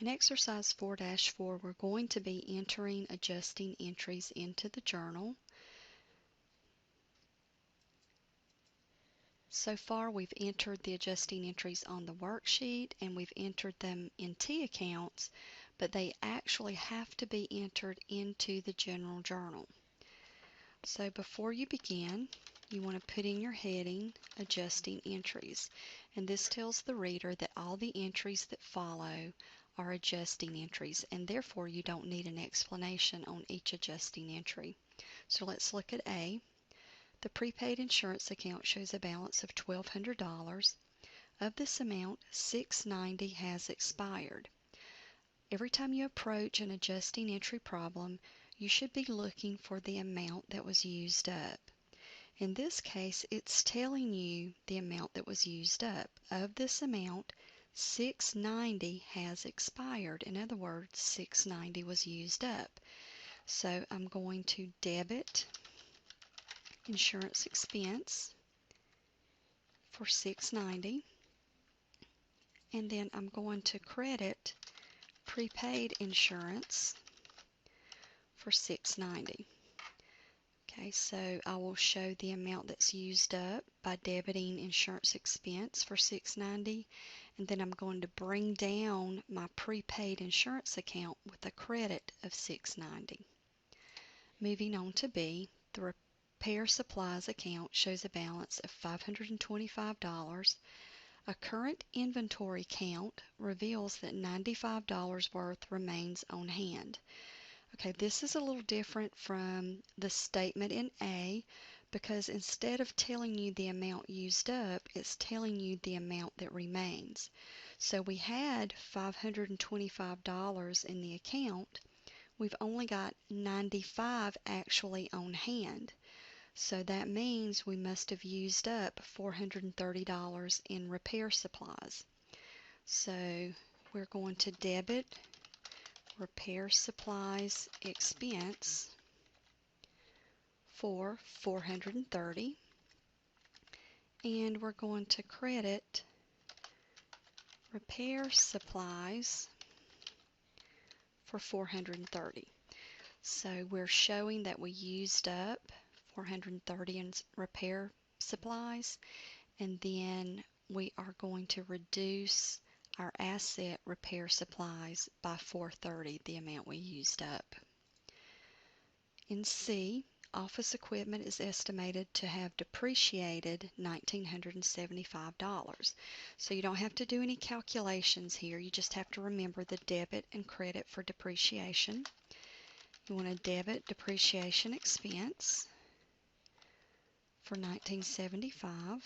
In exercise 4-4, we're going to be entering adjusting entries into the journal. So far, we've entered the adjusting entries on the worksheet and we've entered them in T accounts, but they actually have to be entered into the general journal. So before you begin, you want to put in your heading, Adjusting Entries, and this tells the reader that all the entries that follow are adjusting entries, and therefore you don't need an explanation on each adjusting entry. So let's look at A. The prepaid insurance account shows a balance of $1,200. Of this amount, $690 has expired. Every time you approach an adjusting entry problem, you should be looking for the amount that was used up. In this case, it's telling you the amount that was used up. Of this amount, $690 has expired. In other words, $690 was used up. So I'm going to debit insurance expense for $690, and then I'm going to credit prepaid insurance for $690. Okay, so I will show the amount that's used up by debiting insurance expense for $690, and then I'm going to bring down my prepaid insurance account with a credit of $690. Moving on to B, the repair supplies account shows a balance of $525. A current inventory count reveals that $95 worth remains on hand. Okay, this is a little different from the statement in A because instead of telling you the amount used up, it's telling you the amount that remains. So we had $525 in the account. We've only got $95 actually on hand. So that means we must have used up $430 in repair supplies. So we're going to debit repair supplies expense for $430, and we're going to credit repair supplies for $430. So we're showing that we used up $430 in repair supplies, and then we are going to reduce our asset repair supplies by $430, the amount we used up. In C, office equipment is estimated to have depreciated $1,975. So you don't have to do any calculations here. You just have to remember the debit and credit for depreciation. You want to debit depreciation expense for $1,975,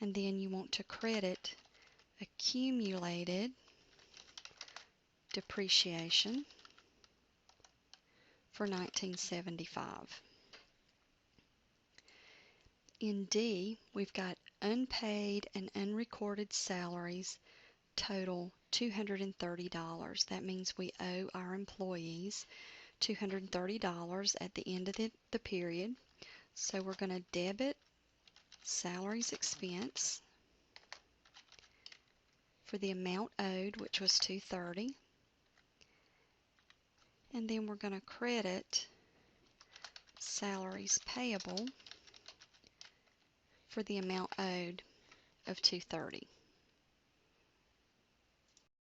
and then you want to credit accumulated depreciation for $1,975. In D, we've got unpaid and unrecorded salaries total $230. That means we owe our employees $230 at the end of the period. So we're going to debit salaries expense for the amount owed, which was $230. And then we're going to credit salaries payable for the amount owed of $230.